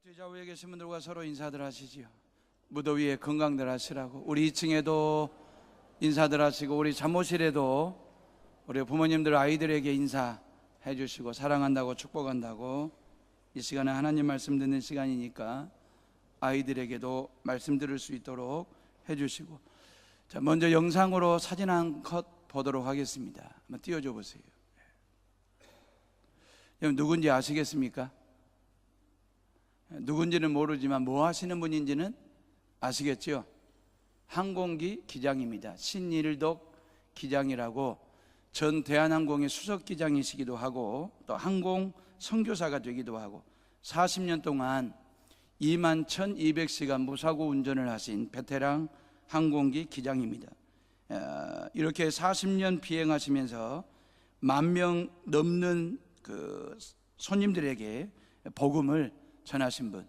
뒤좌우에 계신 분들과 서로 인사들 하시지요. 무더위에 건강들 하시라고. 우리 2층에도 인사들 하시고, 우리 잠모실에도 우리 부모님들 아이들에게 인사해 주시고, 사랑한다고 축복한다고. 이 시간에 하나님 말씀 듣는 시간이니까 아이들에게도 말씀 들을 수 있도록 해 주시고. 자, 먼저 영상으로 사진 한 컷 보도록 하겠습니다. 한번 띄워줘 보세요. 여러분 누군지 아시겠습니까? 누군지는 모르지만 뭐 하시는 분인지는 아시겠죠? 항공기 기장입니다. 신일덕 기장이라고 전 대한항공의 수석 기장이시기도 하고 또 항공 선교사가 되기도 하고 40년 동안 21,200시간 무사고 운전을 하신 베테랑 항공기 기장입니다. 이렇게 40년 비행하시면서 10,000명 넘는 그 손님들에게 복음을 전하신 분.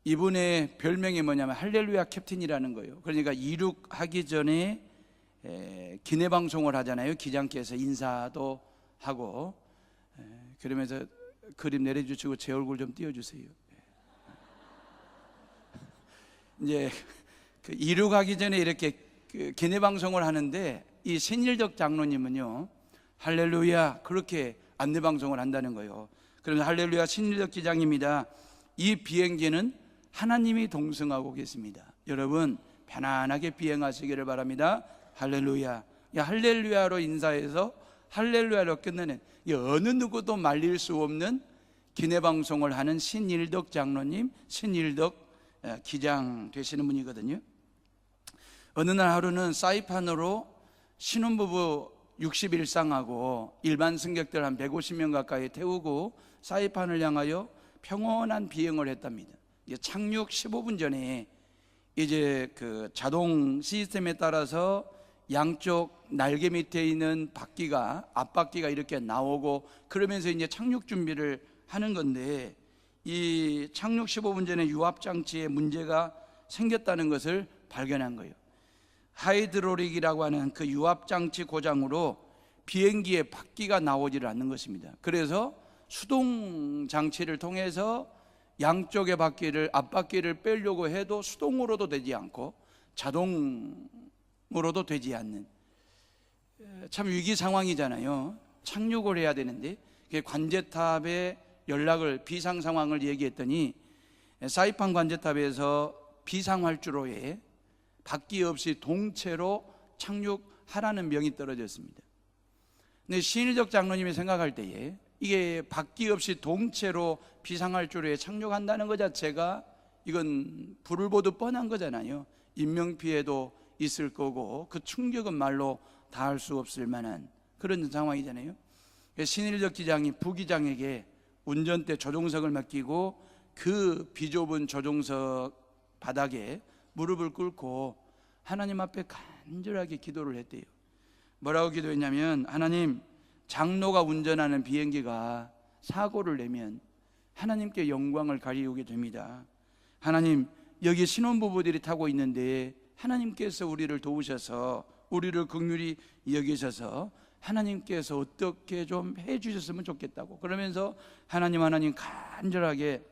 이분의 별명이 뭐냐면 할렐루야 캡틴이라는 거예요. 그러니까 이륙하기 전에 기내 방송을 하잖아요. 기장께서 인사도 하고. 그러면서 그림 내려주시고 제 얼굴 좀 띄워주세요. 이제 그 이륙하기 전에 이렇게 그 기내 방송을 하는데 이 신일덕 장로님은요 할렐루야 그렇게 안내 방송을 한다는 거예요. 그러면 할렐루야 신일덕 기장입니다. 이 비행기는 하나님이 동승하고 계십니다. 여러분 편안하게 비행하시기를 바랍니다. 할렐루야. 할렐루야로 인사해서 할렐루야로 끝내는 어느 누구도 말릴 수 없는 기내 방송을 하는 신일덕 장로님, 신일덕 기장 되시는 분이거든요. 어느 날 하루는 사이판으로 신혼부부 60일상하고 일반 승객들 한 150명 가까이 태우고 사이판을 향하여 평온한 비행을 했답니다. 이제 착륙 15분 전에 이제 그 자동 시스템에 따라서 양쪽 날개 밑에 있는 바퀴가 앞바퀴가 이렇게 나오고 그러면서 이제 착륙 준비를 하는 건데 이 착륙 15분 전에 유압 장치에 문제가 생겼다는 것을 발견한 거예요. 하이드로릭이라고 하는 그 유압 장치 고장으로 비행기에 바퀴가 나오지를 않는 것입니다. 그래서 수동 장치를 통해서 양쪽의 바퀴를 앞바퀴를 빼려고 해도 수동으로도 되지 않고 자동으로도 되지 않는 참 위기 상황이잖아요. 착륙을 해야 되는데 관제탑에 연락을 비상 상황을 얘기했더니 사이판 관제탑에서 비상 활주로에 바퀴 없이 동체로 착륙하라는 명이 떨어졌습니다. 근데 신일덕 장로님이 생각할 때에 이게 바퀴 없이 동체로 비상활주로에 착륙한다는 것 자체가 이건 불을 보듯 뻔한 거잖아요. 인명피해도 있을 거고 그 충격은 말로 다할 수 없을 만한 그런 상황이잖아요. 신일덕 기장이 부기장에게 운전대 조종석을 맡기고 그 비좁은 조종석 바닥에 무릎을 꿇고 하나님 앞에 간절하게 기도를 했대요. 뭐라고 기도했냐면 하나님 장로가 운전하는 비행기가 사고를 내면 하나님께 영광을 가리우게 됩니다. 하나님 여기 신혼부부들이 타고 있는데 하나님께서 우리를 도우셔서 우리를 긍휼히 여기셔서 하나님께서 어떻게 좀 해주셨으면 좋겠다고 그러면서 하나님 간절하게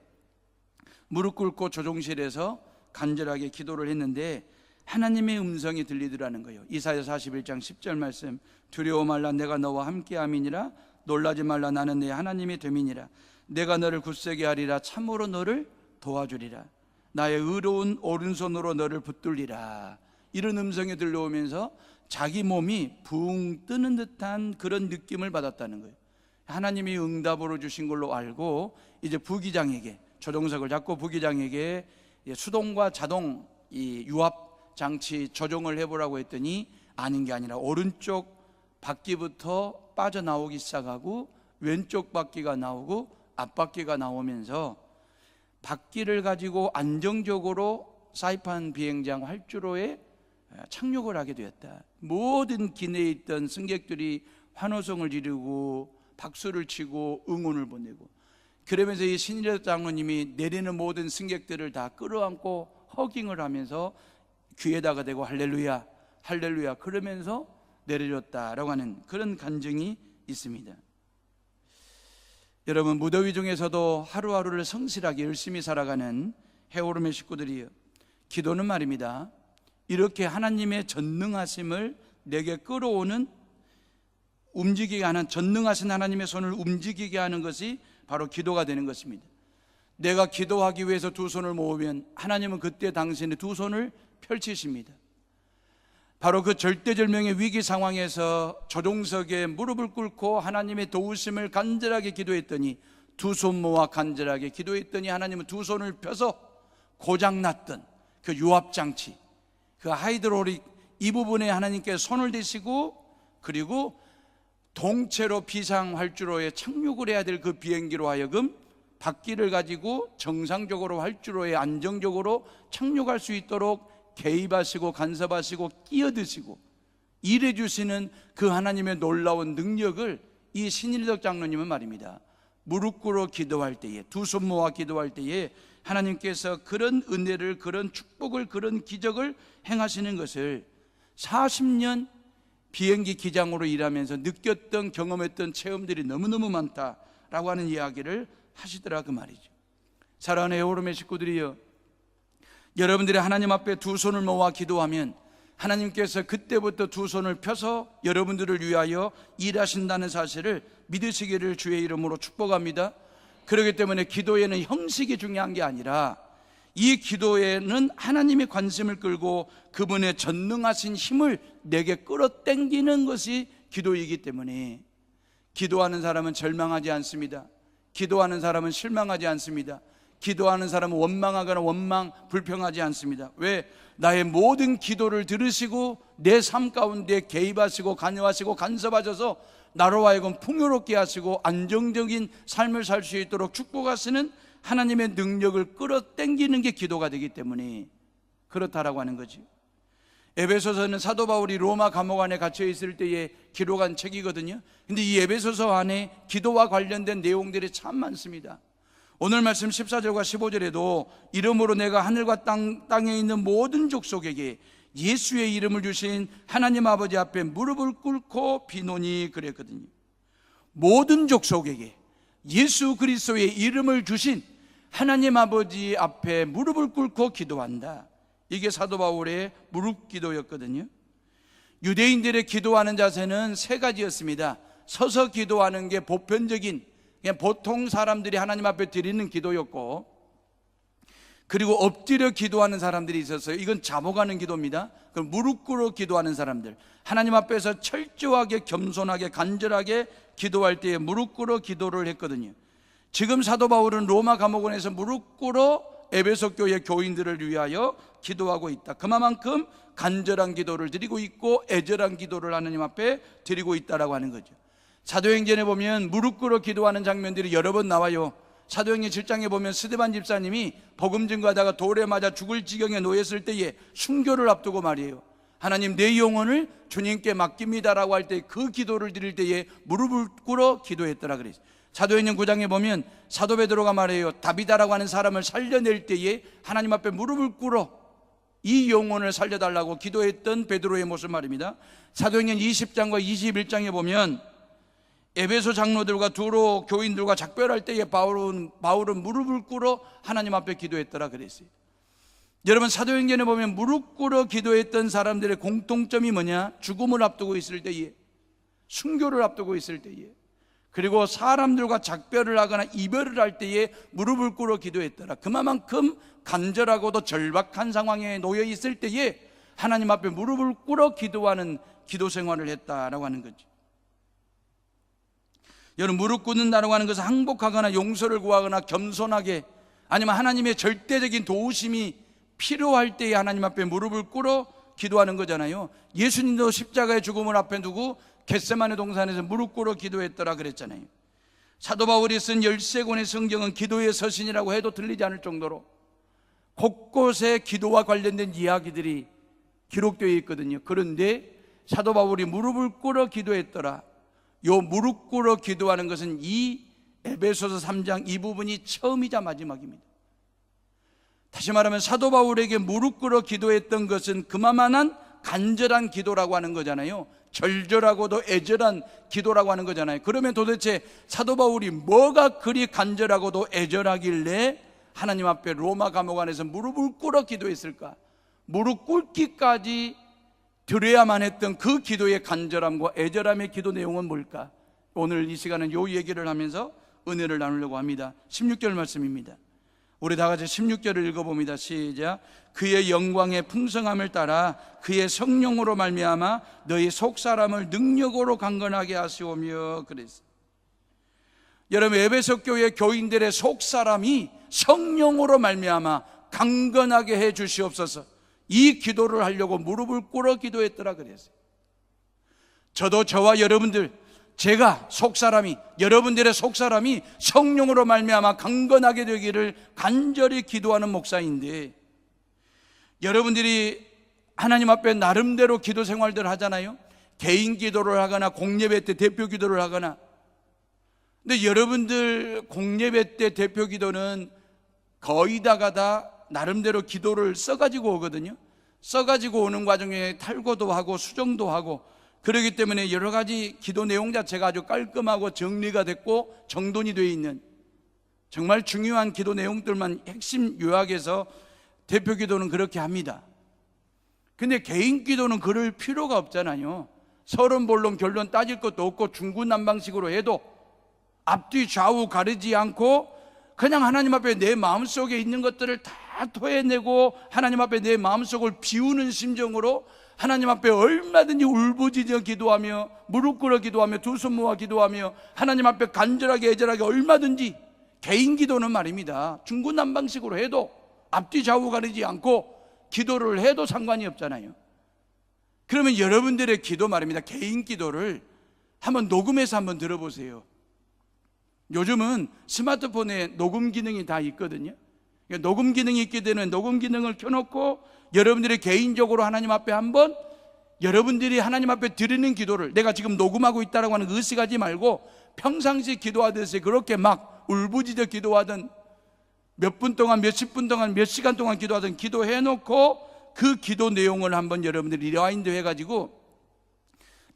무릎 꿇고 조종실에서 간절하게 기도를 했는데 하나님의 음성이 들리더라는 거예요. 이사야 41장 10절 말씀 두려워 말라 내가 너와 함께함이니라 놀라지 말라 나는 내 하나님이 됨이니라 내가 너를 굳세게 하리라 참으로 너를 도와주리라 나의 의로운 오른손으로 너를 붙들리라 이런 음성이 들려오면서 자기 몸이 붕 뜨는 듯한 그런 느낌을 받았다는 거예요. 하나님이 응답으로 주신 걸로 알고 이제 부기장에게 조종석을 잡고 부기장에게 수동과 자동 이 유압 장치 조종을 해보라고 했더니 아닌 게 아니라 오른쪽 바퀴부터 빠져나오기 시작하고 왼쪽 바퀴가 나오고 앞바퀴가 나오면서 바퀴를 가지고 안정적으로 사이판 비행장 활주로에 착륙을 하게 되었다. 모든 기내에 있던 승객들이 환호성을 지르고 박수를 치고 응원을 보내고 그러면서 이 신일덕 장로님이 내리는 모든 승객들을 다 끌어안고 허깅을 하면서 귀에다가 대고 할렐루야 할렐루야 그러면서 내려줬다라고 하는 그런 간증이 있습니다. 여러분, 무더위 중에서도 하루하루를 성실하게 열심히 살아가는 해오름의 식구들이요, 기도는 말입니다, 이렇게 하나님의 전능하심을 내게 끌어오는, 움직이게 하는, 전능하신 하나님의 손을 움직이게 하는 것이 바로 기도가 되는 것입니다. 내가 기도하기 위해서 두 손을 모으면 하나님은 그때 당신의 두 손을 펼치십니다. 바로 그 절대절명의 위기 상황에서 조종석에 무릎을 꿇고 하나님의 도우심을 간절하게 기도했더니, 두 손 모아 간절하게 기도했더니 하나님은 두 손을 펴서 고장났던 그 유압장치, 그 하이드롤릭, 이 부분에 하나님께 손을 대시고, 그리고 동체로 비상활주로에 착륙을 해야 될 그 비행기로 하여금 바퀴를 가지고 정상적으로 활주로에 안정적으로 착륙할 수 있도록 개입하시고 간섭하시고 끼어드시고 일해주시는 그 하나님의 놀라운 능력을 이 신일덕 장로님은 말입니다, 무릎 꿇어 기도할 때에, 두 손 모아 기도할 때에 하나님께서 그런 은혜를, 그런 축복을, 그런 기적을 행하시는 것을 40년 비행기 기장으로 일하면서 느꼈던, 경험했던 체험들이 너무너무 많다라고 하는 이야기를 하시더라, 그 말이죠. 사랑하는 해오름의 식구들이여, 여러분들이 하나님 앞에 두 손을 모아 기도하면 하나님께서 그때부터 두 손을 펴서 여러분들을 위하여 일하신다는 사실을 믿으시기를 주의 이름으로 축복합니다. 그렇기 때문에 기도에는 형식이 중요한 게 아니라 이 기도에는 하나님의 관심을 끌고 그분의 전능하신 힘을 내게 끌어당기는 것이 기도이기 때문에 기도하는 사람은 절망하지 않습니다. 기도하는 사람은 실망하지 않습니다. 기도하는 사람은 원망하거나 불평하지 않습니다. 왜? 나의 모든 기도를 들으시고 내 삶 가운데 개입하시고 관여하시고 간섭하셔서 나로 하여금 풍요롭게 하시고 안정적인 삶을 살 수 있도록 축복하시는 하나님의 능력을 끌어당기는 게 기도가 되기 때문에 그렇다라고 하는 거죠. 에베소서는 사도 바울이 로마 감옥 안에 갇혀 있을 때에 기록한 책이거든요. 근데 이 에베소서 안에 기도와 관련된 내용들이 참 많습니다. 오늘 말씀 14절과 15절에도 이름으로 내가 하늘과 땅에 있는 모든 족속에게 예수의 이름을 주신 하나님 아버지 앞에 무릎을 꿇고 비노니 그랬거든요. 모든 족속에게 예수 그리스도의 이름을 주신 하나님 아버지 앞에 무릎을 꿇고 기도한다. 이게 사도 바울의 무릎 기도였거든요. 유대인들의 기도하는 자세는 세 가지였습니다. 서서 기도하는 게 보편적인, 그냥 보통 사람들이 하나님 앞에 드리는 기도였고, 그리고 엎드려 기도하는 사람들이 있었어요. 이건 자복하는 기도입니다. 그럼 무릎 꿇어 기도하는 사람들, 하나님 앞에서 철저하게 겸손하게 간절하게 기도할 때에 무릎 꿇어 기도를 했거든요. 지금 사도 바울은 로마 감옥원에서 무릎 꿇어 에베소 교회 교인들을 위하여 기도하고 있다. 그만큼 간절한 기도를 드리고 있고 애절한 기도를 하나님 앞에 드리고 있다라고 하는 거죠. 사도행전에 보면 무릎 꿇어 기도하는 장면들이 여러 번 나와요. 사도행전 7장에 보면 스데반 집사님이 복음 증거하다가 돌에 맞아 죽을 지경에 놓였을 때에 순교를 앞두고 말이에요, 하나님 내 영혼을 주님께 맡깁니다라고 할 때 그 기도를 드릴 때에 무릎을 꿇어 기도했더라 그랬어요. 사도행전 9장에 보면 사도 베드로가 말해요, 다비다라고 하는 사람을 살려낼 때에 하나님 앞에 무릎을 꿇어 이 영혼을 살려달라고 기도했던 베드로의 모습 말입니다. 사도행전 20장과 21장에 보면 에베소 장로들과 두로 교인들과 작별할 때에 바울은 무릎을 꿇어 하나님 앞에 기도했더라 그랬어요. 여러분, 사도행전에 보면 무릎 꿇어 기도했던 사람들의 공통점이 뭐냐? 죽음을 앞두고 있을 때에, 순교를 앞두고 있을 때에, 그리고 사람들과 작별을 하거나 이별을 할 때에 무릎을 꿇어 기도했더라. 그만큼 간절하고도 절박한 상황에 놓여 있을 때에 하나님 앞에 무릎을 꿇어 기도하는 기도 생활을 했다라고 하는 거죠. 여러분, 무릎 꿇는다고 하는 것은 항복하거나 용서를 구하거나 겸손하게, 아니면 하나님의 절대적인 도우심이 필요할 때에 하나님 앞에 무릎을 꿇어 기도하는 거잖아요. 예수님도 십자가의 죽음을 앞에 두고 겟세마네 동산에서 무릎 꿇어 기도했더라 그랬잖아요. 사도 바울이 쓴 13권의 성경은 기도의 서신이라고 해도 틀리지 않을 정도로 곳곳에 기도와 관련된 이야기들이 기록되어 있거든요. 그런데 사도 바울이 무릎을 꿇어 기도했더라, 요 무릎 꿇어 기도하는 것은 이 에베소서 3장 이 부분이 처음이자 마지막입니다. 다시 말하면 사도 바울에게 무릎 꿇어 기도했던 것은 그만한 간절한 기도라고 하는 거잖아요. 절절하고도 애절한 기도라고 하는 거잖아요. 그러면 도대체 사도 바울이 뭐가 그리 간절하고도 애절하길래 하나님 앞에 로마 감옥 안에서 무릎을 꿇어 기도했을까? 무릎 꿇기까지 드려야만 했던 그 기도의 간절함과 애절함의 기도 내용은 뭘까? 오늘 이 시간은 요 얘기를 하면서 은혜를 나누려고 합니다. 16절 말씀입니다. 우리 다 같이 16절을 읽어봅니다. 시작. 그의 영광의 풍성함을 따라 그의 성령으로 말미암아 너희 속사람을 능력으로 강건하게 하시오며 그랬어요. 여러분, 에베소 교회 교인들의 속사람이 성령으로 말미암아 강건하게 해 주시옵소서. 이 기도를 하려고 무릎을 꿇어 기도했더라 그랬어요. 저도 저와 여러분들, 제가 속사람이, 여러분들의 속사람이 성령으로 말미암아 강건하게 되기를 간절히 기도하는 목사인데, 여러분들이 하나님 앞에 나름대로 기도 생활들 하잖아요. 개인 기도를 하거나 공예배 때 대표 기도를 하거나. 근데 여러분들 공예배 때 대표 기도는 거의 다가 나름대로 기도를 써가지고 오거든요. 써가지고 오는 과정에 탈고도 하고 수정도 하고, 그렇기 때문에 여러 가지 기도 내용 자체가 아주 깔끔하고 정리가 됐고 정돈이 되어 있는 정말 중요한 기도 내용들만 핵심 요약해서 대표 기도는 그렇게 합니다. 근데 개인 기도는 그럴 필요가 없잖아요. 서론본론 결론 따질 것도 없고 중구난방식으로 해도 앞뒤 좌우 가리지 않고 그냥 하나님 앞에 내 마음속에 있는 것들을 다 토해내고 하나님 앞에 내 마음속을 비우는 심정으로 하나님 앞에 얼마든지 울부짖어 기도하며 무릎 꿇어 기도하며 두 손 모아 기도하며 하나님 앞에 간절하게 애절하게 얼마든지, 개인 기도는 말입니다, 중구난방식으로 해도 앞뒤 좌우 가리지 않고 기도를 해도 상관이 없잖아요. 그러면 여러분들의 기도 말입니다, 개인 기도를 한번 녹음해서 한번 들어보세요. 요즘은 스마트폰에 녹음 기능이 다 있거든요. 녹음 기능이 있게 되는 녹음 기능을 켜놓고 여러분들이 개인적으로 하나님 앞에 한번, 여러분들이 하나님 앞에 드리는 기도를 내가 지금 녹음하고 있다라고 하는 의식하지 말고 평상시 기도하듯이 그렇게 막 울부짖어 기도하든 몇 분 동안 몇십 분 동안 몇 시간 동안 기도하든 기도해놓고 그 기도 내용을 한번 여러분들이 리와인드 해가지고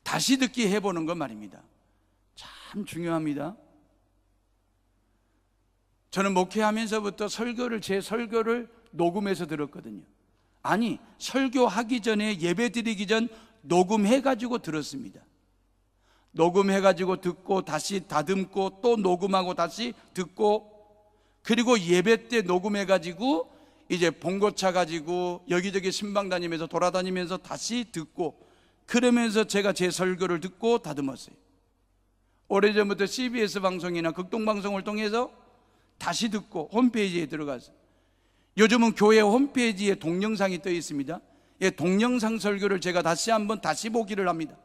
다시 듣기 해보는 것 말입니다. 참 중요합니다. 저는 목회하면서부터 제 설교를 녹음해서 들었거든요. 아니, 설교하기 전에 예배 드리기 전 녹음해가지고 들었습니다. 녹음해가지고 듣고 다시 다듬고 또 녹음하고 다시 듣고, 그리고 예배 때 녹음해가지고 이제 봉고차 가지고 여기저기 신방 다니면서 돌아다니면서 다시 듣고, 그러면서 제가 제 설교를 듣고 다듬었어요. 오래전부터 CBS 방송이나 극동방송을 통해서 다시 듣고 홈페이지에 들어가서, 요즘은 교회 홈페이지에 동영상이 떠 있습니다. 예, 동영상 설교를 제가 다시 한번 다시 보기를 합니다.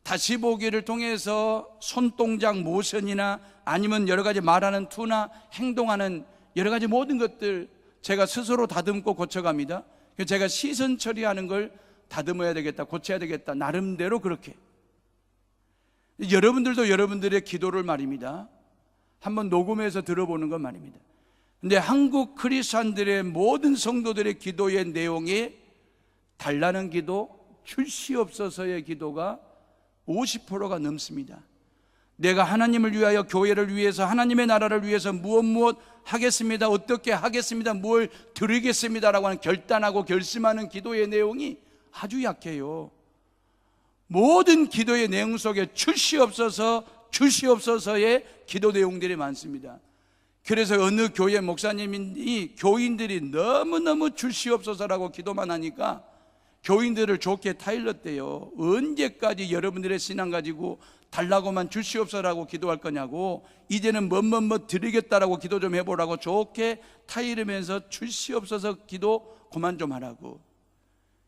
다시 보기를 통해서 손동작 모션이나 아니면 여러 가지 말하는 투나 행동하는 여러 가지 모든 것들 제가 스스로 다듬고 고쳐갑니다. 제가 시선 처리하는 걸 다듬어야 되겠다, 고쳐야 되겠다, 나름대로 그렇게. 여러분들도 여러분들의 기도를 말입니다, 한번 녹음해서 들어보는 건 말입니다. 근데 한국 크리스찬들의 모든 성도들의 기도의 내용에 달라는 기도, 출시없어서의 기도가 50%가 넘습니다. 내가 하나님을 위하여, 교회를 위해서, 하나님의 나라를 위해서 무엇 하겠습니다, 어떻게 하겠습니다, 뭘 드리겠습니다라고 하는 결단하고 결심하는 기도의 내용이 아주 약해요. 모든 기도의 내용 속에 출시없어서의 기도 내용들이 많습니다. 그래서 어느 교회 목사님이 교인들이 너무너무 출시없어서라고 기도만 하니까 교인들을 좋게 타일렀대요. 언제까지 여러분들의 신앙 가지고 달라고만 출시없어라고 기도할 거냐고, 이제는 뭐 드리겠다라고 기도 좀 해보라고 좋게 타이르면서 출시없어서 기도 그만 좀 하라고.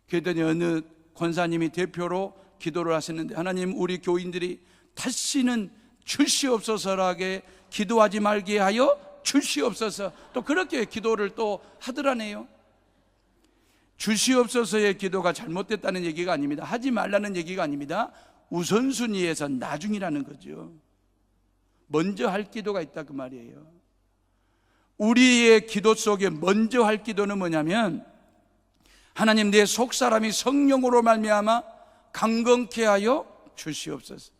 그랬더니 어느 권사님이 대표로 기도를 하셨는데, 하나님, 우리 교인들이 다시는 출시없어서라게 기도하지 말게 하여 출시없어서, 또 그렇게 기도를 또 하더라네요. 출시없어서의 기도가 잘못됐다는 얘기가 아닙니다. 하지 말라는 얘기가 아닙니다. 우선순위에서 나중이라는 거죠. 먼저 할 기도가 있다 그 말이에요. 우리의 기도 속에 먼저 할 기도는 뭐냐면, 하나님, 내 속사람이 성령으로 말미암아 강건케 하여 주시옵소서.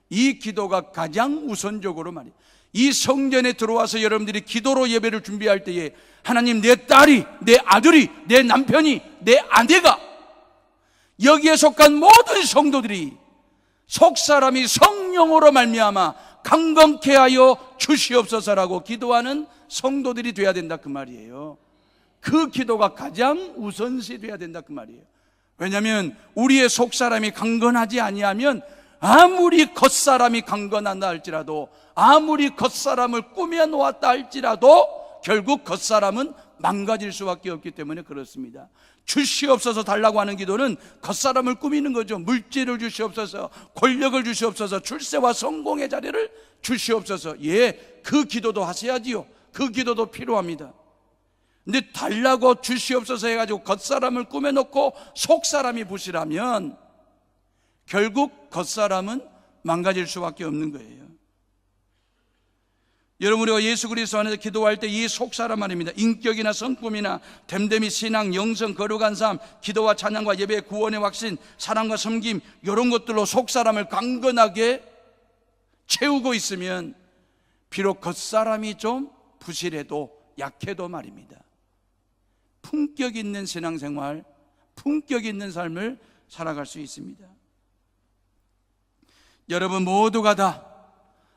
이 기도가 가장 우선적으로 말이에요. 이 성전에 들어와서 여러분들이 기도로 예배를 준비할 때에 하나님, 내 딸이, 내 아들이, 내 남편이, 내 아내가, 여기에 속한 모든 성도들이 속사람이 성령으로 말미암아 강건케 하여 주시옵소서라고 기도하는 성도들이 돼야 된다 그 말이에요. 그 기도가 가장 우선시 돼야 된다 그 말이에요. 왜냐하면 우리의 속사람이 강건하지 아니하면 아무리 겉사람이 강건한다 할지라도, 아무리 겉사람을 꾸며 놓았다 할지라도 결국 겉사람은 망가질 수밖에 없기 때문에 그렇습니다. 주시옵소서 달라고 하는 기도는 겉사람을 꾸미는 거죠. 물질을 주시옵소서, 권력을 주시옵소서, 출세와 성공의 자리를 주시옵소서. 예, 그 기도도 하셔야지요. 그 기도도 필요합니다. 근데 달라고 주시옵소서 해가지고 겉사람을 꾸며놓고 속사람이 부실하면 결국 겉사람은 망가질 수밖에 없는 거예요. 여러분, 우리가 예수 그리스도 안에서 기도할 때 이 속사람 말입니다. 인격이나 성품이나 됨됨이 신앙, 영성, 거룩한 삶, 기도와 찬양과 예배, 구원의 확신, 사랑과 섬김, 이런 것들로 속사람을 강건하게 채우고 있으면 비록 겉사람이 좀 부실해도 약해도 말입니다, 품격 있는 신앙생활, 품격 있는 삶을 살아갈 수 있습니다. 여러분 모두가 다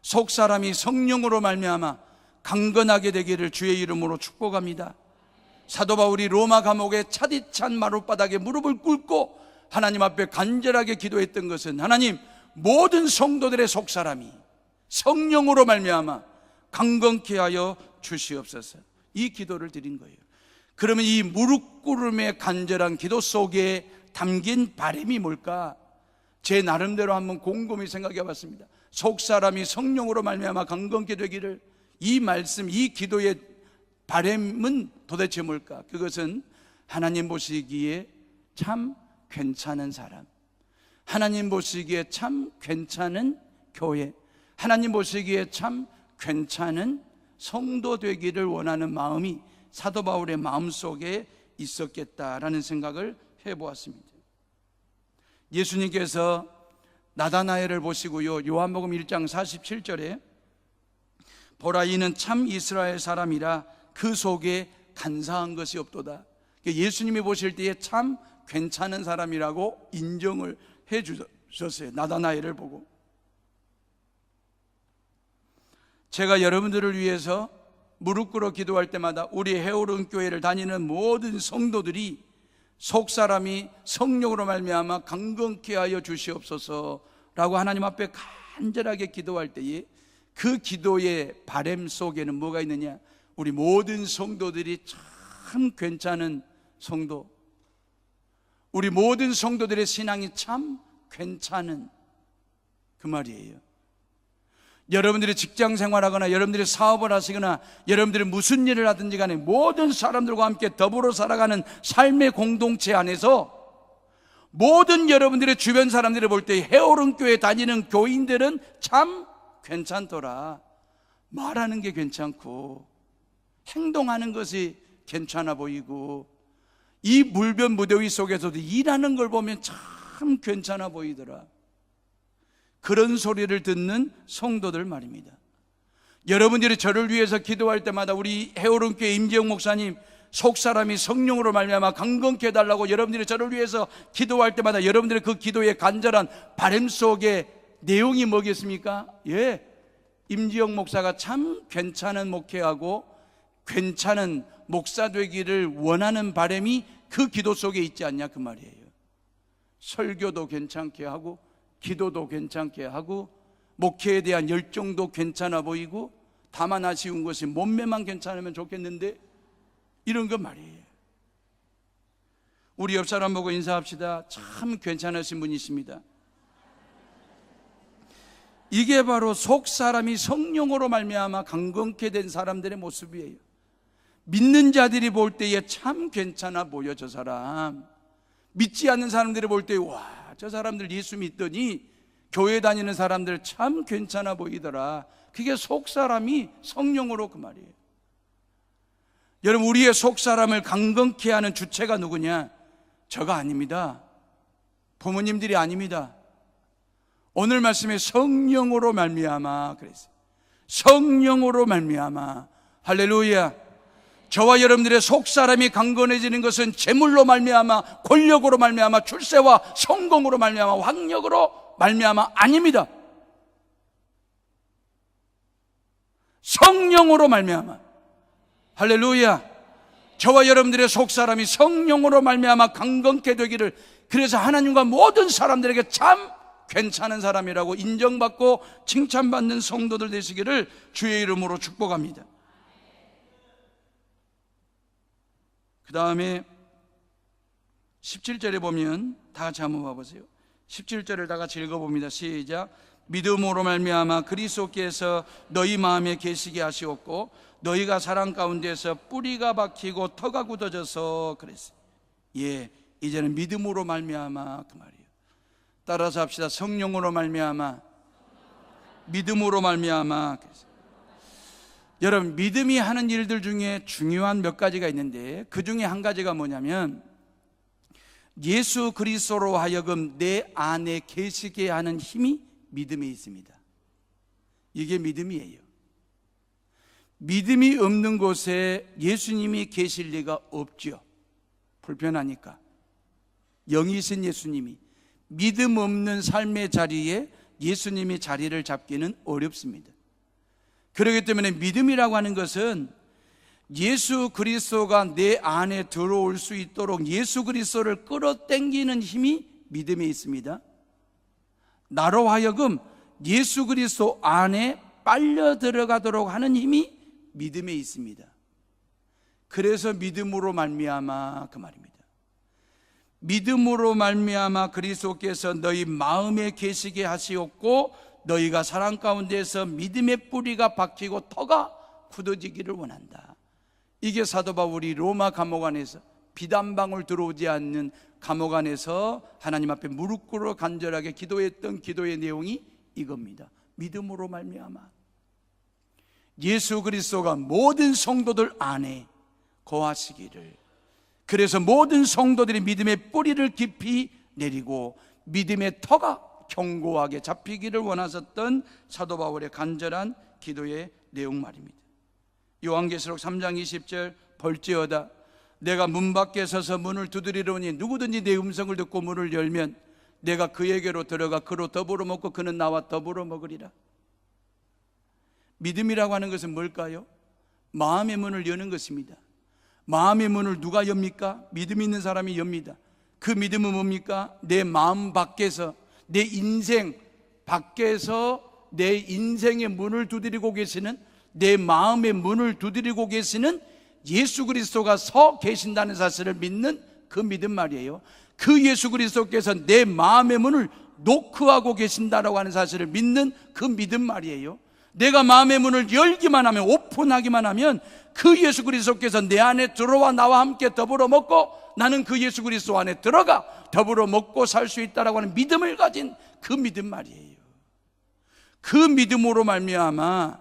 속사람이 성령으로 말미암아 강건하게 되기를 주의 이름으로 축복합니다. 사도 바울이 로마 감옥의 차디찬 마룻바닥에 무릎을 꿇고 하나님 앞에 간절하게 기도했던 것은, 하나님, 모든 성도들의 속사람이 성령으로 말미암아 강건케 하여 주시옵소서. 이 기도를 드린 거예요. 그러면 이 무릎 꿇음의 간절한 기도 속에 담긴 바람이 뭘까? 제 나름대로 한번 곰곰이 생각해 봤습니다. 속사람이 성령으로 말미암아 강건케 되기를, 이 말씀, 이 기도의 바람은 도대체 뭘까? 그것은 하나님 보시기에 참 괜찮은 사람, 하나님 보시기에 참 괜찮은 교회, 하나님 보시기에 참 괜찮은 성도 되기를 원하는 마음이 사도 바울의 마음속에 있었겠다라는 생각을 해보았습니다. 예수님께서 나다나엘을 보시고요, 요한복음 1장 47절에 보라, 이는 참 이스라엘 사람이라 그 속에 간사한 것이 없도다. 예수님이 보실 때에 참 괜찮은 사람이라고 인정을 해 주셨어요. 나다나엘을 보고. 제가 여러분들을 위해서 무릎 꿇어 기도할 때마다 우리 헤어른 교회를 다니는 모든 성도들이 속사람이 성령으로 말미암아 강건케 하여 주시옵소서라고 하나님 앞에 간절하게 기도할 때에 그 기도의 바람 속에는 뭐가 있느냐? 우리 모든 성도들이 참 괜찮은 성도, 우리 모든 성도들의 신앙이 참 괜찮은 그 말이에요. 여러분들이 직장 생활하거나 여러분들이 사업을 하시거나 여러분들이 무슨 일을 하든지 간에 모든 사람들과 함께 더불어 살아가는 삶의 공동체 안에서 모든 여러분들의 주변 사람들이 볼 때 헤어른 교회 다니는 교인들은 참 괜찮더라. 말하는 게 괜찮고 행동하는 것이 괜찮아 보이고 이 물변 무더위 속에서도 일하는 걸 보면 참 괜찮아 보이더라. 그런 소리를 듣는 성도들 말입니다. 여러분들이 저를 위해서 기도할 때마다 우리 헤어른 교회 임재용 목사님, 속사람이 성령으로 말미암아 강건케 해달라고 여러분들이 저를 위해서 기도할 때마다 여러분들의 그 기도의 간절한 바람 속에 내용이 뭐겠습니까? 예, 임지영 목사가 참 괜찮은 목회하고 괜찮은 목사 되기를 원하는 바람이 그 기도 속에 있지 않냐 그 말이에요. 설교도 괜찮게 하고 기도도 괜찮게 하고 목회에 대한 열정도 괜찮아 보이고, 다만 아쉬운 것이 몸매만 괜찮으면 좋겠는데 이런 거 말이에요. 우리 옆 사람 보고 인사합시다. 참 괜찮으신 분이십니다. 이게 바로 속 사람이 성령으로 말미암아 강건케 된 사람들의 모습이에요. 믿는 자들이 볼 때에 참 괜찮아 보여 저 사람. 믿지 않는 사람들이 볼 때 와, 저 사람들 예수 믿더니 교회 다니는 사람들 참 괜찮아 보이더라. 그게 속 사람이 성령으로 그 말이에요. 여러분, 우리의 속 사람을 강건케 하는 주체가 누구냐? 저가 아닙니다. 부모님들이 아닙니다. 오늘 말씀에 성령으로 말미암아 그랬어요. 성령으로 말미암아. 할렐루야. 저와 여러분들의 속사람이 강건해지는 것은 재물로 말미암아, 권력으로 말미암아, 출세와 성공으로 말미암아, 학력으로 말미암아 아닙니다. 성령으로 말미암아. 할렐루야. 저와 여러분들의 속사람이 성령으로 말미암아 강건케 되기를, 그래서 하나님과 모든 사람들에게 참 괜찮은 사람이라고 인정받고 칭찬받는 성도들 되시기를 주의 이름으로 축복합니다. 그 다음에 17절에 보면 다 같이 한번 봐보세요. 17절을 다 같이 읽어봅니다. 시작. 믿음으로 말미암아 그리스도께서 너희 마음에 계시게 하시었고 너희가 사랑 가운데서 뿌리가 박히고 터가 굳어져서 그랬어요. 예, 이제는 믿음으로 말미암아 그 말이에요. 따라서 합시다. 성령으로 말미암아, 믿음으로 말미암아. 여러분, 믿음이 하는 일들 중에 중요한 몇 가지가 있는데 그 중에 한 가지가 뭐냐면 예수 그리스도로 하여금 내 안에 계시게 하는 힘이 믿음에 있습니다. 이게 믿음이에요. 믿음이 없는 곳에 예수님이 계실 리가 없죠. 불편하니까. 영이신 예수님이, 믿음 없는 삶의 자리에 예수님이 자리를 잡기는 어렵습니다. 그렇기 때문에 믿음이라고 하는 것은 예수 그리스도가 내 안에 들어올 수 있도록 예수 그리스도를 끌어당기는 힘이 믿음에 있습니다. 나로 하여금 예수 그리스도 안에 빨려 들어가도록 하는 힘이 믿음에 있습니다. 그래서 믿음으로 말미암아 그 말입니다. 믿음으로 말미암아 그리스도께서 너희 마음에 계시게 하시었고 너희가 사랑 가운데서 믿음의 뿌리가 박히고 터가 굳어지기를 원한다. 이게 사도 바울이 로마 감옥 안에서 비단 한 방울 들어오지 않는 감옥 안에서 하나님 앞에 무릎 꿇어 간절하게 기도했던 기도의 내용이 이겁니다. 믿음으로 말미암아 예수 그리스도가 모든 성도들 안에 거하시기를, 그래서 모든 성도들이 믿음의 뿌리를 깊이 내리고 믿음의 터가 견고하게 잡히기를 원하셨던 사도 바울의 간절한 기도의 내용 말입니다. 요한계시록 3장 20절 볼지어다 내가 문 밖에 서서 문을 두드리려니 누구든지 내 음성을 듣고 문을 열면 내가 그에게로 들어가 그로 더불어 먹고 그는 나와 더불어 먹으리라. 믿음이라고 하는 것은 뭘까요? 마음의 문을 여는 것입니다. 마음의 문을 누가 엽니까? 믿음 있는 사람이 엽니다. 그 믿음은 뭡니까? 내 마음 밖에서, 내 인생 밖에서 내 인생의 문을 두드리고 계시는, 내 마음의 문을 두드리고 계시는 예수 그리스도가 서 계신다는 사실을 믿는 그 믿음 말이에요. 그 예수 그리스도께서 내 마음의 문을 노크하고 계신다라고 하는 사실을 믿는 그 믿음 말이에요. 내가 마음의 문을 열기만 하면, 오픈하기만 하면 그 예수 그리스도께서 내 안에 들어와 나와 함께 더불어 먹고 나는 그 예수 그리스도 안에 들어가 더불어 먹고 살 수 있다라고 하는 믿음을 가진 그 믿음 말이에요. 그 믿음으로 말미암아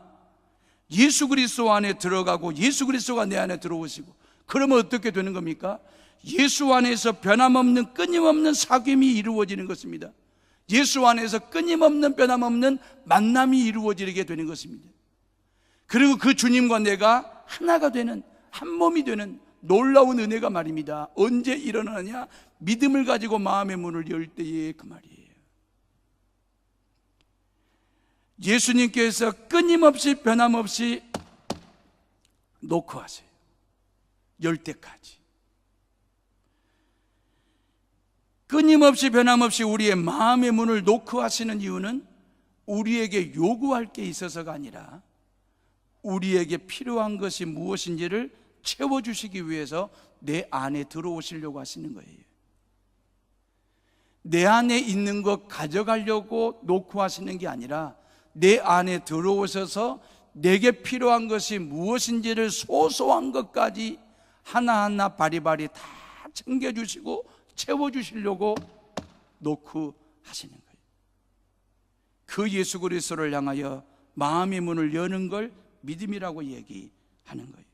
예수 그리스도 안에 들어가고 예수 그리스도가 내 안에 들어오시고, 그러면 어떻게 되는 겁니까? 예수 안에서 변함없는 끊임없는 사귐이 이루어지는 것입니다. 예수 안에서 끊임없는 변함없는 만남이 이루어지게 되는 것입니다. 그리고 그 주님과 내가 하나가 되는, 한 몸이 되는 놀라운 은혜가 말입니다. 언제 일어나느냐? 믿음을 가지고 마음의 문을 열 때에 그 말이에요. 예수님께서 끊임없이 변함없이 노크하세요. 열 때까지. 끊임없이 변함없이 우리의 마음의 문을 노크하시는 이유는 우리에게 요구할 게 있어서가 아니라 우리에게 필요한 것이 무엇인지를 채워주시기 위해서 내 안에 들어오시려고 하시는 거예요. 내 안에 있는 것 가져가려고 노크하시는 게 아니라 내 안에 들어오셔서 내게 필요한 것이 무엇인지를 소소한 것까지 하나하나 바리바리 다 챙겨주시고 채워주시려고 노크하시는 거예요. 그 예수 그리스도를 향하여 마음의 문을 여는 걸 믿음이라고 얘기하는 거예요.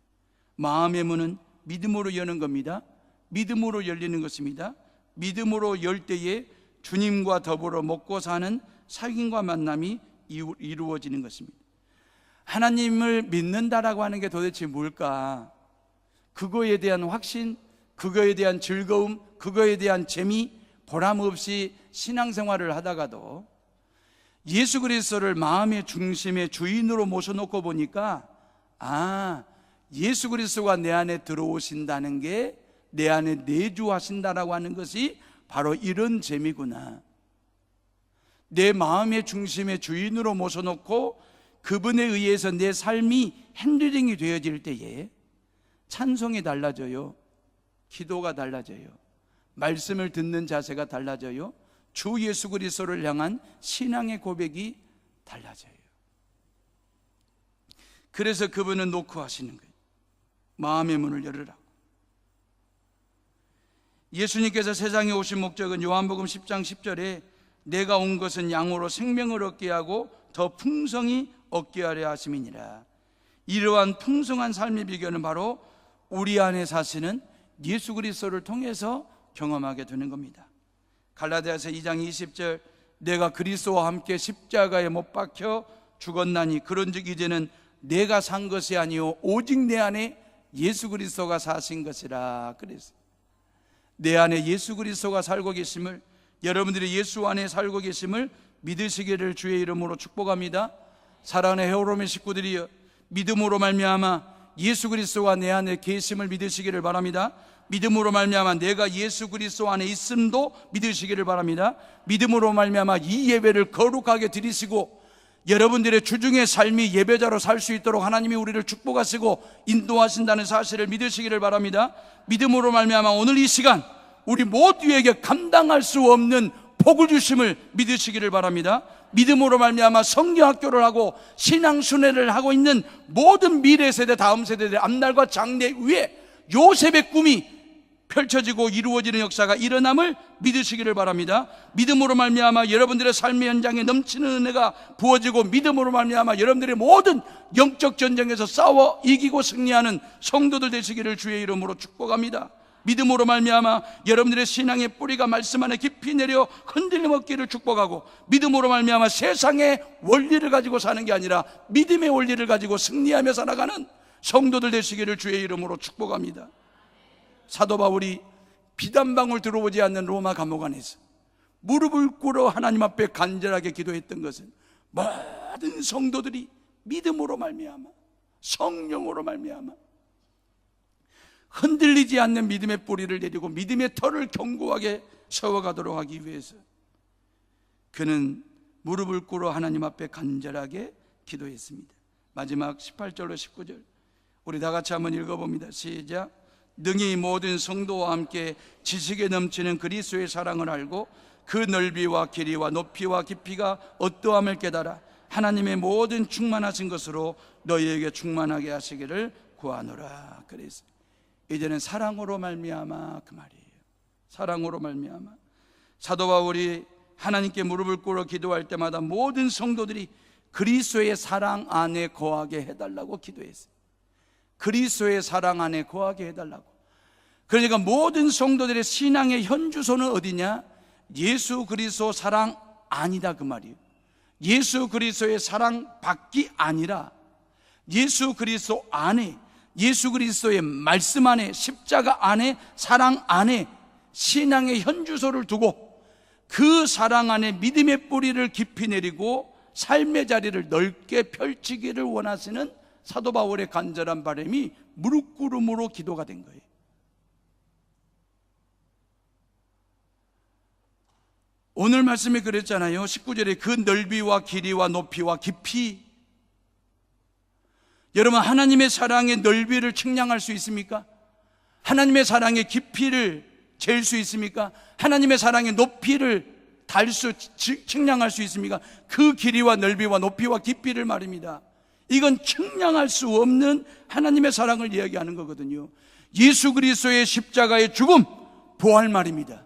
마음의 문은 믿음으로 여는 겁니다. 믿음으로 열리는 것입니다. 믿음으로 열 때에 주님과 더불어 먹고 사는 사귐과 만남이 이루어지는 것입니다. 하나님을 믿는다라고 하는 게 도대체 뭘까? 그거에 대한 확신, 그거에 대한 즐거움, 그거에 대한 재미, 보람 없이 신앙생활을 하다가도 예수 그리스도를 마음의 중심의 주인으로 모셔놓고 보니까 예수 그리스도가 내 안에 들어오신다는 게 내 안에 내주하신다라고 하는 것이 바로 이런 재미구나. 내 마음의 중심의 주인으로 모셔놓고 그분에 의해서 내 삶이 핸들링이 되어질 때에 찬송이 달라져요. 기도가 달라져요. 말씀을 듣는 자세가 달라져요. 주 예수 그리스도를 향한 신앙의 고백이 달라져요. 그래서 그분은 놓고 하시는 거예요. 마음의 문을 열으라고. 예수님께서 세상에 오신 목적은 요한복음 10장 10절에 내가 온 것은 양으로 생명을 얻게 하고 더 풍성히 얻게 하려 하심이니라. 이러한 풍성한 삶의 비결은 바로 우리 안에 사시는 예수 그리스도를 통해서 경험하게 되는 겁니다. 갈라디아서 2장 20절 내가 그리스도와 함께 십자가에 못 박혀 죽었나니 그런즉 이제는 내가 산 것이 아니요 오직 내 안에 예수 그리스도가 사신 것이라. 그래서 내 안에 예수 그리스도가 살고 계심을, 여러분들이 예수 안에 살고 계심을 믿으시기를 주의 이름으로 축복합니다. 사랑하는 헤어로미 식구들이여, 믿음으로 말미암아 예수 그리스도가 내 안에 계심을 믿으시기를 바랍니다. 믿음으로 말미암아 내가 예수 그리스도 안에 있음도 믿으시기를 바랍니다. 믿음으로 말미암아 이 예배를 거룩하게 드리시고 여러분들의 주중의 삶이 예배자로 살 수 있도록 하나님이 우리를 축복하시고 인도하신다는 사실을 믿으시기를 바랍니다. 믿음으로 말미암아 오늘 이 시간 우리 모두에게 감당할 수 없는 복을 주심을 믿으시기를 바랍니다. 믿음으로 말미암아 성경학교를 하고 신앙순회를 하고 있는 모든 미래 세대, 다음 세대들의 앞날과 장래 위에 요셉의 꿈이 펼쳐지고 이루어지는 역사가 일어남을 믿으시기를 바랍니다. 믿음으로 말미암아 여러분들의 삶의 현장에 넘치는 은혜가 부어지고 믿음으로 말미암아 여러분들의 모든 영적 전쟁에서 싸워 이기고 승리하는 성도들 되시기를 주의 이름으로 축복합니다. 믿음으로 말미암아 여러분들의 신앙의 뿌리가 말씀 안에 깊이 내려 흔들림 없기를 축복하고 믿음으로 말미암아 세상의 원리를 가지고 사는 게 아니라 믿음의 원리를 가지고 승리하며 살아가는 성도들 되시기를 주의 이름으로 축복합니다. 사도 바울이 피단 방울 들어오지 않는 로마 감옥 안에서 무릎을 꿇어 하나님 앞에 간절하게 기도했던 것은 모든 성도들이 믿음으로 말미암아 성령으로 말미암아 흔들리지 않는 믿음의 뿌리를 내리고 믿음의 털을 견고하게 세워가도록 하기 위해서 그는 무릎을 꿇어 하나님 앞에 간절하게 기도했습니다. 마지막 18절로 19절 우리 다 같이 한번 읽어봅니다. 시작. 능히 모든 성도와 함께 지식에 넘치는 그리스도의 사랑을 알고 그 넓이와 길이와 높이와 깊이가 어떠함을 깨달아 하나님의 모든 충만하신 것으로 너희에게 충만하게 하시기를 구하노라. 그래서 이제는 사랑으로 말미암아 그 말이에요. 사랑으로 말미암아 사도 바울이 하나님께 무릎을 꿇어 기도할 때마다 모든 성도들이 그리스도의 사랑 안에 거하게 해달라고 기도했어요. 그리스도의 사랑 안에 거하게 해달라고. 그러니까 모든 성도들의 신앙의 현주소는 어디냐? 예수 그리스도 사랑 안이다 그 말이에요. 예수 그리스도의 사랑 밖이 아니라 예수 그리스도 안에, 예수 그리스도의 말씀 안에, 십자가 안에, 사랑 안에 신앙의 현주소를 두고 그 사랑 안에 믿음의 뿌리를 깊이 내리고 삶의 자리를 넓게 펼치기를 원하시는 사도 바울의 간절한 바람이 무릎 꿇음으로 기도가 된 거예요. 오늘 말씀에 그랬잖아요. 19절에 그 넓이와 길이와 높이와 깊이. 여러분, 하나님의 사랑의 넓이를 측량할 수 있습니까? 하나님의 사랑의 깊이를 잴 수 있습니까? 하나님의 사랑의 높이를 측량할 수 있습니까? 그 길이와 넓이와 높이와 깊이를 말입니다. 이건 측량할 수 없는 하나님의 사랑을 이야기하는 거거든요. 예수 그리스도의 십자가의 죽음, 부활 말입니다.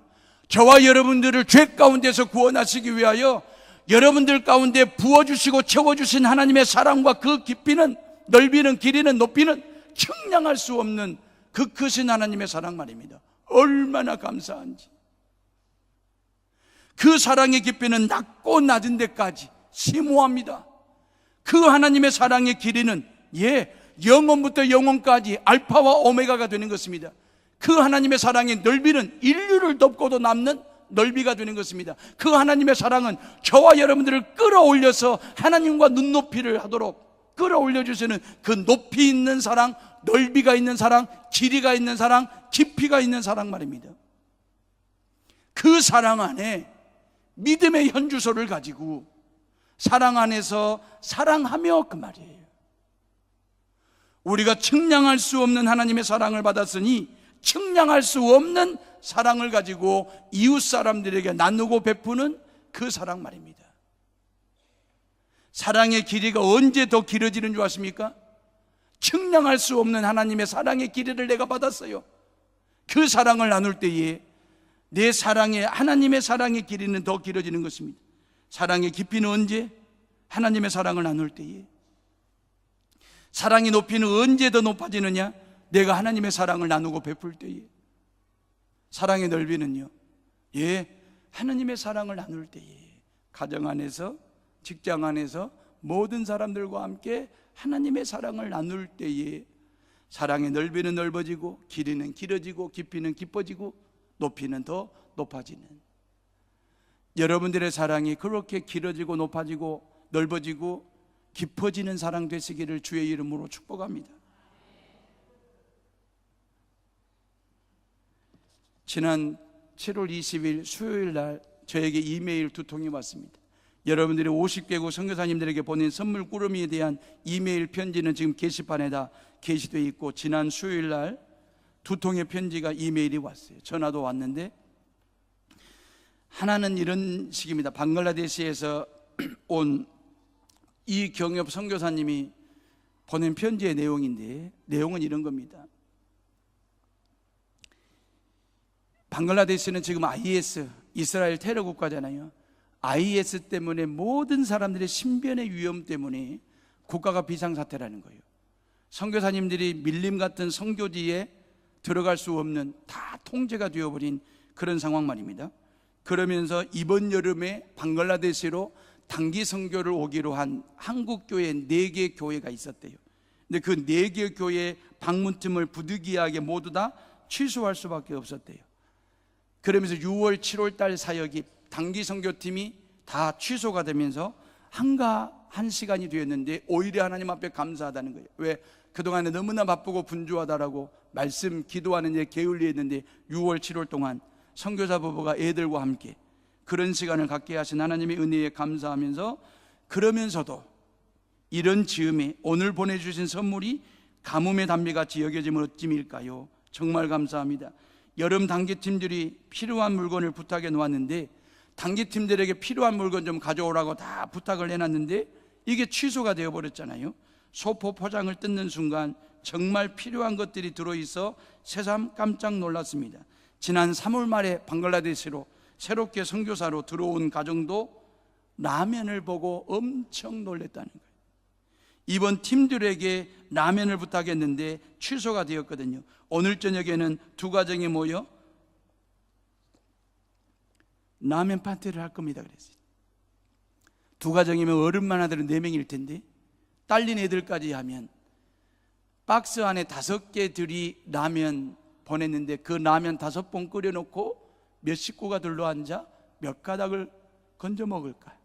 저와 여러분들을 죄 가운데서 구원하시기 위하여 여러분들 가운데 부어주시고 채워주신 하나님의 사랑과 그 깊이는, 넓이는, 길이는, 높이는 측량할 수 없는 그 크신 하나님의 사랑 말입니다. 얼마나 감사한지. 그 사랑의 깊이는 낮고 낮은 데까지 심오합니다. 그 하나님의 사랑의 길이는 영원부터 영원까지 알파와 오메가가 되는 것입니다. 그 하나님의 사랑의 넓이는 인류를 덮고도 남는 넓이가 되는 것입니다. 그 하나님의 사랑은 저와 여러분들을 끌어올려서 하나님과 눈높이를 하도록 끌어올려 주시는 그 높이 있는 사랑, 넓이가 있는 사랑, 길이가 있는 사랑, 깊이가 있는 사랑 말입니다. 그 사랑 안에 믿음의 현주소를 가지고 사랑 안에서 사랑하며 그 말이에요. 우리가 측량할 수 없는 하나님의 사랑을 받았으니 측량할 수 없는 사랑을 가지고 이웃 사람들에게 나누고 베푸는 그 사랑 말입니다. 사랑의 길이가 언제 더 길어지는 줄 아십니까? 측량할 수 없는 하나님의 사랑의 길이를 내가 받았어요. 그 사랑을 나눌 때에 내 사랑의, 하나님의 사랑의 길이는 더 길어지는 것입니다. 사랑의 깊이는 언제? 하나님의 사랑을 나눌 때에. 사랑의 높이는 언제 더 높아지느냐? 내가 하나님의 사랑을 나누고 베풀 때에. 사랑의 넓이는요, 하나님의 사랑을 나눌 때에. 가정 안에서, 직장 안에서 모든 사람들과 함께 하나님의 사랑을 나눌 때에 사랑의 넓이는 넓어지고 길이는 길어지고 깊이는 깊어지고 높이는 더 높아지는, 여러분들의 사랑이 그렇게 길어지고 높아지고 넓어지고 깊어지는 사랑 되시기를 주의 이름으로 축복합니다. 지난 7월 20일 수요일 날 저에게 이메일 2통이 왔습니다. 여러분들이 50개국 선교사님들에게 보낸 선물 꾸러미에 대한 이메일 편지는 지금 게시판에다 게시되어 있고, 지난 수요일 날 2통의 편지가 이메일이 왔어요. 전화도 왔는데, 하나는 이런 식입니다. 방글라데시에서 온 이경엽 선교사님이 보낸 편지의 내용인데, 내용은 이런 겁니다. 방글라데시는 지금 IS, 이스라엘 테러 국가잖아요. IS 때문에 모든 사람들의 신변의 위험 때문에 국가가 비상사태라는 거예요. 선교사님들이 밀림 같은 선교지에 들어갈 수 없는, 다 통제가 되어버린 그런 상황 말입니다. 그러면서 이번 여름에 방글라데시로 단기 선교를 오기로 한 한국 교회 4개 교회가 있었대요. 근데 그 4개 교회 방문팀을 부득이하게 모두 다 취소할 수밖에 없었대요. 그러면서 6월, 7월 달 사역이 단기 선교팀이 다 취소가 되면서 한가한 시간이 되었는데, 오히려 하나님 앞에 감사하다는 거예요. 왜? 그동안에 너무나 바쁘고 분주하다라고 말씀 기도하는 데 게을리했는데 6월, 7월 동안 선교사 부부가 애들과 함께 그런 시간을 갖게 하신 하나님의 은혜에 감사하면서, 그러면서도 이런 즈음에 오늘 보내주신 선물이 가뭄의 단비같이 여겨지면 어찌일까요? 정말 감사합니다. 여름 단기팀들이 필요한 물건을 부탁해 놓았는데, 단기팀들에게 필요한 물건 좀 가져오라고 다 부탁을 해놨는데 이게 취소가 되어버렸잖아요. 소포 포장을 뜯는 순간 정말 필요한 것들이 들어있어 새삼 깜짝 놀랐습니다. 지난 3월 말에 방글라데시로 새롭게 선교사로 들어온 가정도 라면을 보고 엄청 놀랐다는 거예요. 이번 팀들에게 라면을 부탁했는데 취소가 되었거든요. 오늘 저녁에는 2 가정이 모여 라면 파티를 할 겁니다. 그랬어요. 2 가정이면 어른만 하더라도 4명일 텐데 딸린 애들까지 하면 박스 안에 5개들이 라면 보냈는데, 그 라면 5번 끓여놓고 몇 식구가 둘러앉아 몇 가닥을 건져 먹을까요?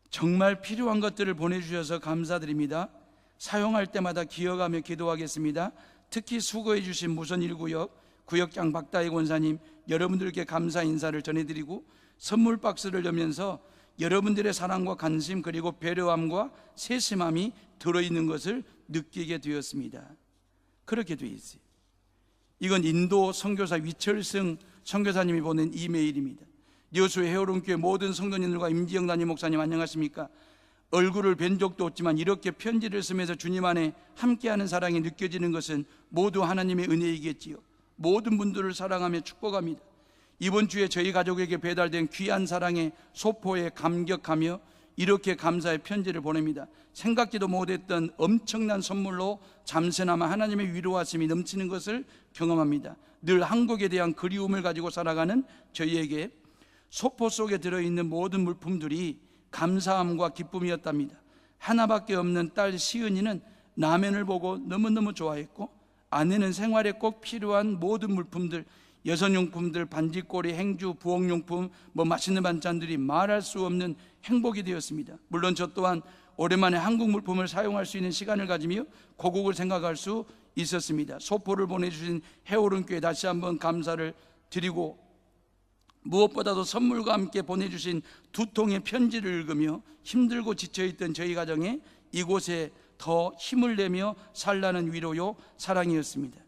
정말 필요한 것들을 보내주셔서 감사드립니다. 사용할 때마다 기억하며 기도하겠습니다. 특히 수고해 주신 무선 1구역 구역장 박다희 권사님, 여러분들께 감사 인사를 전해드리고 선물 박스를 열면서 여러분들의 사랑과 관심 그리고 배려함과 세심함이 들어있는 것을 느끼게 되었습니다. 그렇게 되어 있어요. 이건 인도 선교사 위철승 선교사님이 보낸 이메일입니다. 여수의 헤어론교회 모든 성도님들과 임지영 담임 목사님 안녕하십니까? 얼굴을 뵌 적도 없지만 이렇게 편지를 쓰면서 주님 안에 함께하는 사랑이 느껴지는 것은 모두 하나님의 은혜이겠지요. 모든 분들을 사랑하며 축복합니다. 이번 주에 저희 가족에게 배달된 귀한 사랑의 소포에 감격하며 이렇게 감사의 편지를 보냅니다. 생각지도 못했던 엄청난 선물로 잠시나마 하나님의 위로하심이 넘치는 것을 경험합니다. 늘 한국에 대한 그리움을 가지고 살아가는 저희에게 소포 속에 들어있는 모든 물품들이 감사함과 기쁨이었답니다. 하나밖에 없는 딸 시은이는 라면을 보고 너무너무 좋아했고, 아내는 생활에 꼭 필요한 모든 물품들, 여성용품들, 반지꼬리, 행주, 부엌용품, 맛있는 반찬들이 말할 수 없는 행복이 되었습니다. 물론 저 또한 오랜만에 한국 물품을 사용할 수 있는 시간을 가지며 고국을 생각할 수 있었습니다. 소포를 보내주신 해오른교회 다시 한번 감사를 드리고, 무엇보다도 선물과 함께 보내주신 2통의 편지를 읽으며 힘들고 지쳐있던 저희 가정에 이곳에 더 힘을 내며 살라는 위로요 사랑이었습니다.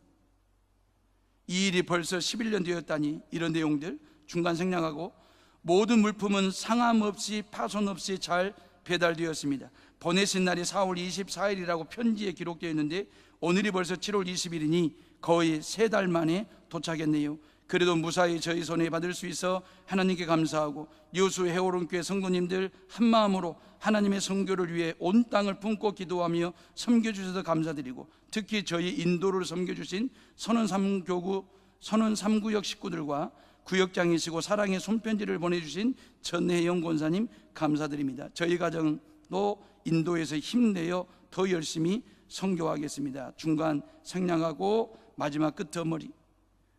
이 일이 벌써 11년 되었다니, 이런 내용들 중간 생략하고, 모든 물품은 상함 없이 파손 없이 잘 배달되었습니다. 보내신 날이 4월 24일이라고 편지에 기록되어 있는데 오늘이 벌써 7월 20일이니 거의 3달 만에 도착했네요. 그래도 무사히 저희 손에 받을 수 있어 하나님께 감사하고, 여수 해오른교회 성도님들 한마음으로 하나님의 선교를 위해 온 땅을 품고 기도하며 섬겨주셔서 감사드리고, 특히 저희 인도를 섬겨주신 선원 3구역 식구들과 구역장이시고 사랑의 손편지를 보내주신 전혜영 권사님 감사드립니다. 저희 가정도 인도에서 힘내어 더 열심히 선교하겠습니다. 중간 생략하고 마지막 끝머리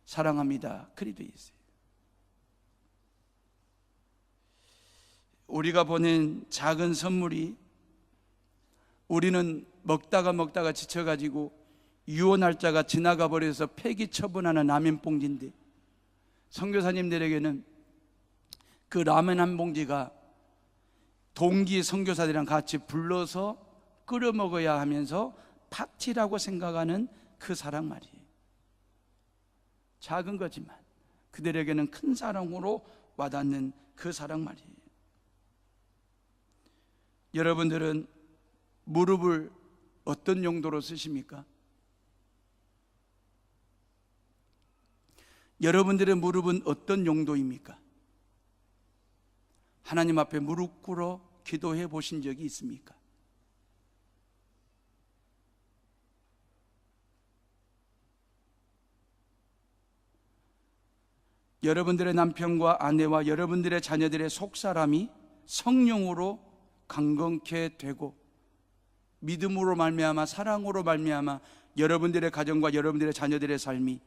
사랑합니다. 그리 되어 있어요. 우리가 보낸 작은 선물이, 우리는 먹다가 지쳐가지고 유효 날짜가 지나가 버려서 폐기 처분하는 라면 봉지인데, 선교사님들에게는 그 라면 한 봉지가 동기 선교사들이랑 같이 불러서 끓여 먹어야 하면서 파티라고 생각하는 그 사랑 말이에요. 작은 거지만 그들에게는 큰 사랑으로 와닿는 그 사랑 말이에요. 여러분들은 무릎을 어떤 용도로 쓰십니까? 여러분들의 무릎은 어떤 용도입니까? 하나님 앞에 무릎 꿇어 기도해 보신 적이 있습니까? 여러분들의 남편과 아내와 여러분들의 자녀들의 속사람이 성령으로 강건케 되고, 믿음으로 말미암아 사랑으로 말미암아 여러분들의 가정과 여러분들의 자녀들의 삶이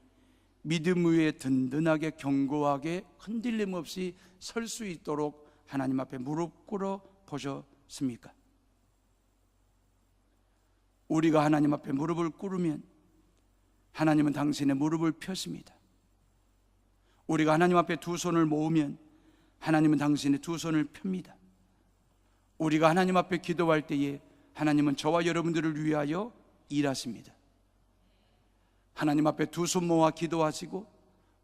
믿음 위에 든든하게 견고하게 흔들림 없이 설 수 있도록 하나님 앞에 무릎 꿇어 보셨습니까? 우리가 하나님 앞에 무릎을 꿇으면 하나님은 당신의 무릎을 펴십니다. 우리가 하나님 앞에 두 손을 모으면 하나님은 당신의 두 손을 펴니다. 우리가 하나님 앞에 기도할 때에 하나님은 저와 여러분들을 위하여 일하십니다. 하나님 앞에 두 손 모아 기도하시고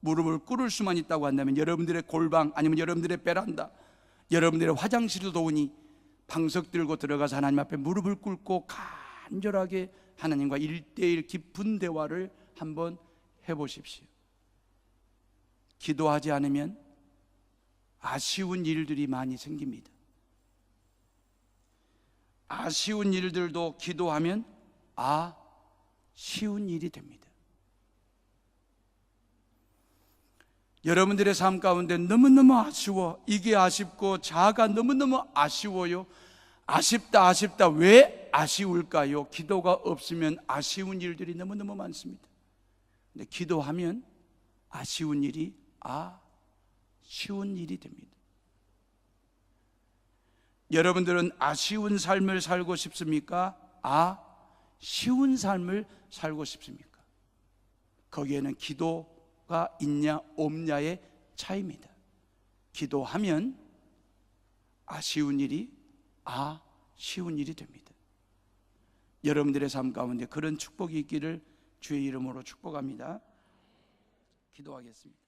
무릎을 꿇을 수만 있다고 한다면 여러분들의 골방, 아니면 여러분들의 베란다, 여러분들의 화장실을 도우니 방석 들고 들어가서 하나님 앞에 무릎을 꿇고 간절하게 하나님과 1:1 깊은 대화를 한번 해보십시오. 기도하지 않으면 아쉬운 일들이 많이 생깁니다. 아쉬운 일들도 기도하면 쉬운 일이 됩니다. 여러분들의 삶 가운데 너무너무 아쉬워, 이게 아쉽고 자아가 너무너무 아쉬워요. 아쉽다. 왜 아쉬울까요? 기도가 없으면 아쉬운 일들이 너무너무 많습니다. 근데 기도하면 아쉬운 일이 쉬운 일이 됩니다. 여러분들은 아쉬운 삶을 살고 싶습니까? 쉬운 삶을 살고 싶습니까? 거기에는 기도가 있냐 없냐의 차이입니다. 기도하면 아쉬운 일이 쉬운 일이 됩니다. 여러분들의 삶 가운데 그런 축복이 있기를 주의 이름으로 축복합니다. 기도하겠습니다.